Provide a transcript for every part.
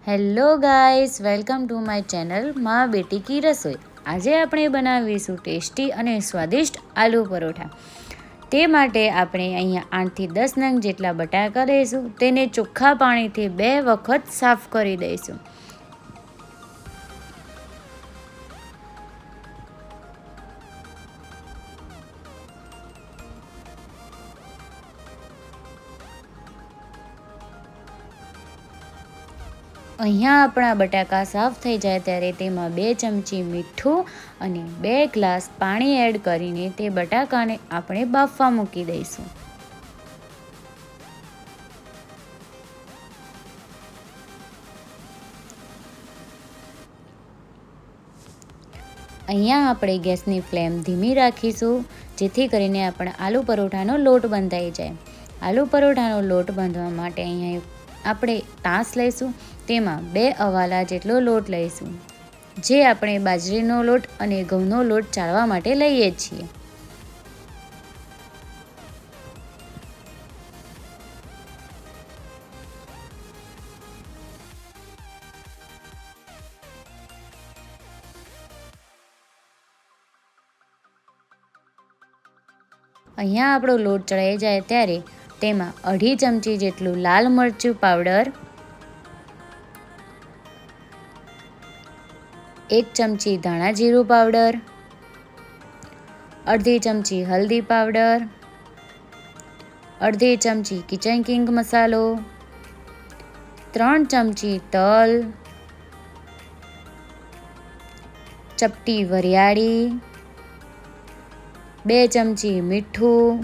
Hello guys, welcome to my channel માં બેટી કી રસોઈ। આજે આપણે બનાવીશું ટેસ્ટી અને સ્વાદિષ્ટ આલુ પરોઠા। તે માટે આપણે અહીંયા 8 થી 10 નંગ જેટલા બટાકા લઈશું। તેને ચોખ્ખા પાણીથી 2 વખત સાફ કરી દઈશું। અહીંયા આપણા બટાકા સાફ થઈ જાય ત્યારે તેમાં 2 ચમચી મીઠું અને 2 ગ્લાસ પાણી એડ કરીને તે બટાકાને આપણે બાફવા મૂકી દઈશું। અહીંયા આપણે ગેસની ફ્લેમ ધીમી રાખીશું, જેથી કરીને આપણા આલુ પરોઠાનો લોટ બંધાઈ જાય। આલુ પરોઠાનો લોટ બાંધવા માટે અહીંયા આપણે તાસ લઈશું। તેમાં 2 અવાલા જેટલો લોટ લઈશું, જે આપણે બાજરીનો લોટ અને ઘઉંનો લોટ ચાળવા માટે લઈએ છીએ। અહીંયા આપણો લોટ ચડાઈ જાય ત્યારે તેમાં 2.5 ચમચી જેટલું લાલ મરચું પાવડર, 1 ચમચી ધાણા જીરું પાવડર, 1/2 ચમચી હલ્દી પાવડર, 1/2 ચમચી કિચન કિંગ મસાલો, 3 ચમચી તલ, ચપટી વરિયાળી, 2 ચમચી મીઠું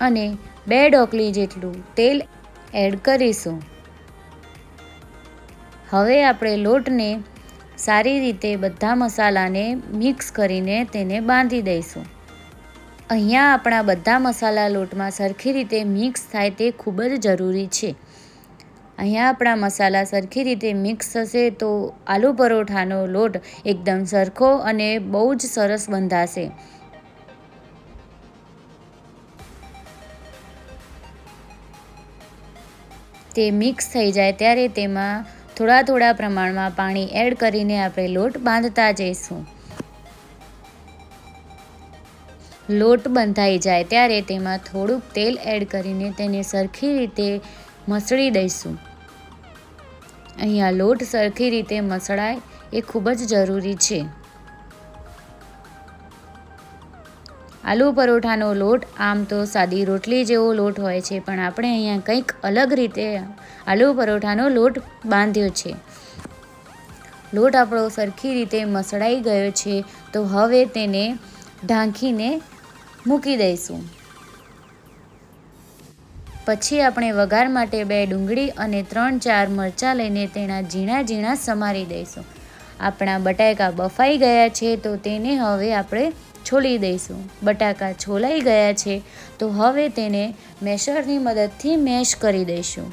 અને 2 ડોકલી જેટલું તેલ એડ કરીશું। હવે આપણે લોટને સારી રીતે બધા મસાલાને મિક્સ કરીને તેને બાંધી દઈશું। અહીંયા આપણા બધા મસાલા લોટમાં સરખી રીતે મિક્સ થાય તે ખૂબ જ જરૂરી છે। અહીંયા આપણા મસાલા સરખી રીતે મિક્સ થશે તો આલુ પરોઠાનો લોટ એકદમ સરખો અને બહુ જ સરસ બંધાશે। તે મિક્સ થઈ જાય ત્યારે તેમાં થોડા પ્રમાણમાં પાણી એડ કરીને આપણે લોટ બાંધતા જઈશું। લોટ બંધાઈ જાય ત્યારે તેમાં થોડુંક તેલ એડ કરીને તેને સરખી રીતે મસળી દઈશું। અહીંયા લોટ સરખી રીતે મસળાય એ ખૂબ જ જરૂરી છે। આલુ પરોઠાનો લોટ આમ તો સાદી રોટલી જેવો લોટ હોય છે, પણ આપણે અહીંયા કંઈક અલગ રીતે આલુ પરોઠાનો લોટ બાંધ્યો છે। લોટ આપણો સરખી રીતે મસળાઈ ગયો છે, તો હવે તેને ઢાંકીને મૂકી દઈશું। પછી આપણે વઘાર માટે 2 ડુંગળી અને 3-4 મરચાં લઈને તેના ઝીણા સમારી દઈશું। આપણા બટાકા બફાઈ ગયા છે, તો તેને હવે આપણે છોલી દઈશું। બટાકા છોલાઈ ગયા છે, તો હવે તેને મેશરની મદદથી મેશ કરી દઈશું।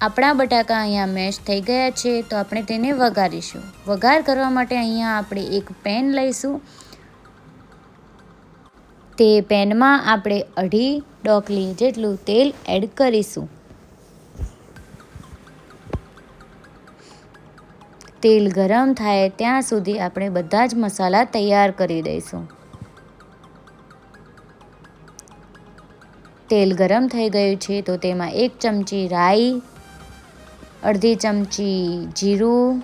આપણા બટાકા અહીંયા મેશ થઈ ગયા છે, તો આપણે તેને વઘારીશું। વઘાર કરવા માટે અહીંયા આપણે એક પેન લઈશું। તે પેનમાં આપણે 2.5 ડોકલી જેટલું તેલ એડ કરીશું। તેલ ગરમ થાય ત્યાં સુધી આપણે બધા જ મસાલા તૈયાર કરી દઈશું। તેલ ગરમ થઈ ગયું છે, તો તેમાં 1 ચમચી રાઈ, 1/2 ચમચી જીરું,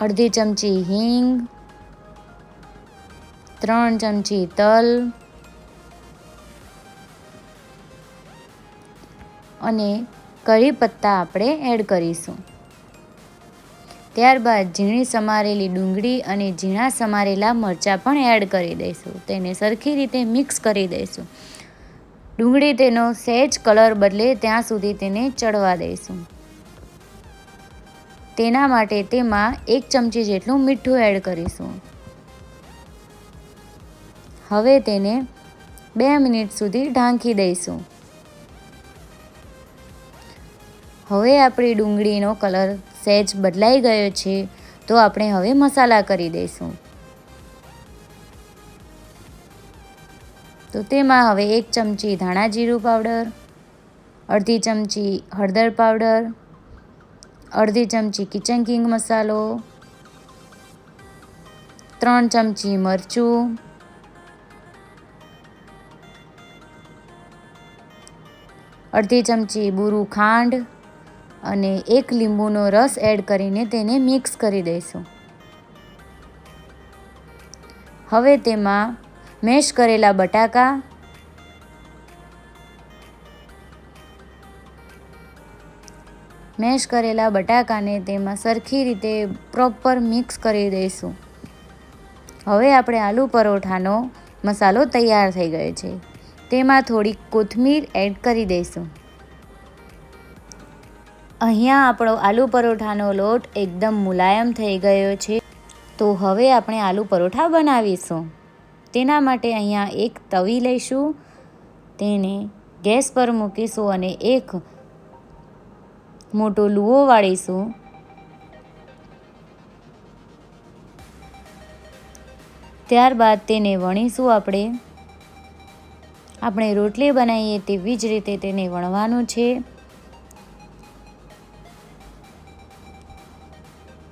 1/2 ચમચી હિંગ, 3 ચમચી તલ અને કઢી પત્તા આપણે એડ કરીશું। ત્યારબાદ ઝીણી સમારેલી ડુંગળી અને ઝીણા સમારેલા મરચાં પણ એડ કરી દઈશું। તેને સરખી રીતે મિક્સ કરી દઈશું। ડુંગળી તેનો સહેજ કલર બદલે ત્યાં સુધી તેને ચડવા દઈશું। તેના માટે તેમાં 1 ચમચી જેટલું મીઠું એડ કરીશું। હવે તેને 2 મિનિટ સુધી ઢાંકી દઈશું। હવે આપણી ડુંગળીનો કલર સહેજ બદલાઈ ગયો છે, તો આપણે હવે મસાલા કરી દઈશું. તો તેમાં હવે 1 ચમચી ધાણા જીરું પાવડર, અડધી ચમચી હળદર પાવડર, અડધી ચમચી કિચન કિંગ મસાલો, 3 ચમચી મરચું, અડધી ચમચી બુરું ખાંડ અને 1 લીંબુનો રસ એડ કરીને તેને મિક્સ કરી દઈશું. હવે તેમાં મેશ કરેલા બટાકા, બટાકાને તેમાં સરખી રીતે પ્રોપર મિક્સ કરી દઈશું. હવે આપણે આલુ પરોઠાનો મસાલો તૈયાર થઈ ગયો છે. તેમાં થોડી કોથમીર એડ કરી દઈશું. અહીંયા આપણો આલુ પરોઠાનો લોટ એકદમ મુલાયમ થઈ ગયો છે. તો હવે આપણે આલુ પરોઠા બનાવીશું. તેના માટે અહીંયા એક તવી લઈશું, તેને ગેસ પર મૂકીશું અને એક મોટો લુઓ વાળીશું. ત્યારબાદ તેને વણીશું. આપણે રોટલી બનાવીએ તેવી જ રીતે તેને વણવાનું છે.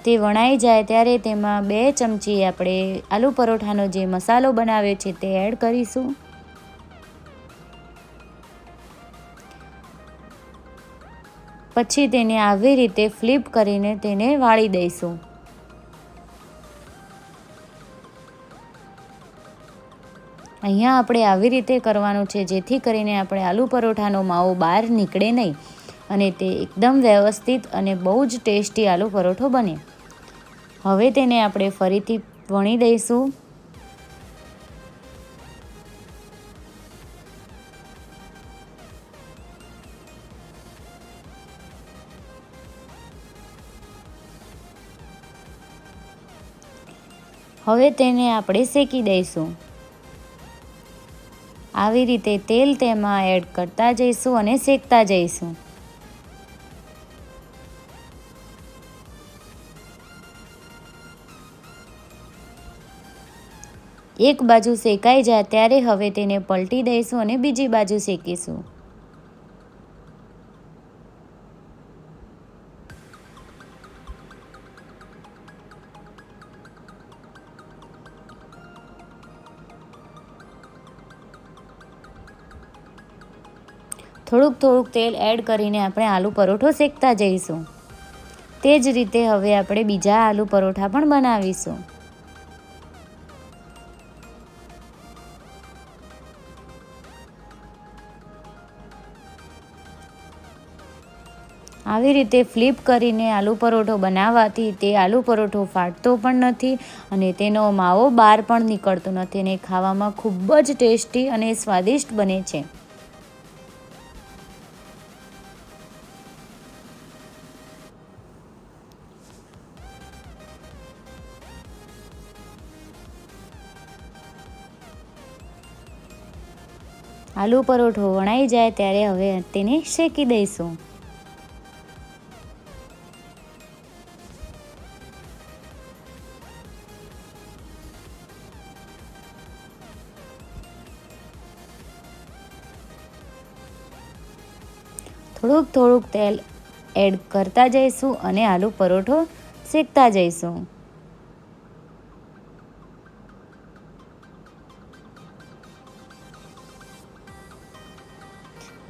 તે વણાઈ જાય ત્યારે તેમાં 2 ચમચી આપણે આલુ પરોઠાનો જે મસાલો બનાવ્યો છે તે એડ કરીશું. પછી તેને આવી રીતે ફ્લિપ કરીને તેને વાળી દઈશું. અહીંયા આપણે આવી રીતે કરવાનું છે, જેથી કરીને આપણે આલુ પરોઠાનો માવો બહાર નીકળે નહીં અને તે એકદમ વ્યવસ્થિત અને બહુ જ ટેસ્ટી આલુ પરોઠો બને. હવે તેને આપણે ફરીથી વણી દઈશું. હવે તેને આપણે શેકી દઈશું. આવી રીતે તેલ તેમાં એડ કરતા જઈશું અને શેકતા જઈશું. એક બાજુ શેકાઈ જાય ત્યારે હવે તેને પલટી દઈશું અને બીજી બાજુ શેકીશું. થોડુંક તેલ એડ કરીને આપણે આલુ પરોઠો શેકતા જઈશું. તે જ રીતે હવે આપણે બીજા આલુ પરોઠા પણ બનાવીશું. આવી રીતે ફ્લિપ કરીને આલુ પરોઠો બનાવવાથી તે આલુ પરોઠો ફાટતો પણ નથી અને તેનો માવો બહાર પણ નીકળતો નથી અને ખાવામાં ખૂબ જ ટેસ્ટી અને સ્વાદિષ્ટ બને છે. આલુ પરોઠો વણાઈ જાય ત્યારે હવે તેને શેકી દઈશું. થોડુંક તેલ એડ કરતા જઈશું અને આલુ પરોઠો શેકતા જઈશું.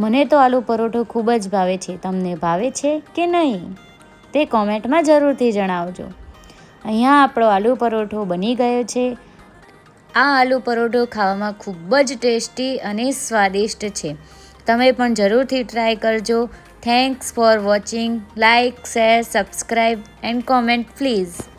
મને તો આલુ પરોઠો ખૂબ જ ભાવે છે. તમને ભાવે છે કે નહીં તે કોમેન્ટમાં જરૂરથી જણાવજો. અહીંયા આપણો આલુ પરોઠો બની ગયો છે. આ આલુ પરોઠો ખાવામાં ખૂબ જ ટેસ્ટી અને સ્વાદિષ્ટ છે. તમે પણ જરૂરથી ટ્રાય કરજો. Thanks for watching. Like, share, subscribe and comment please.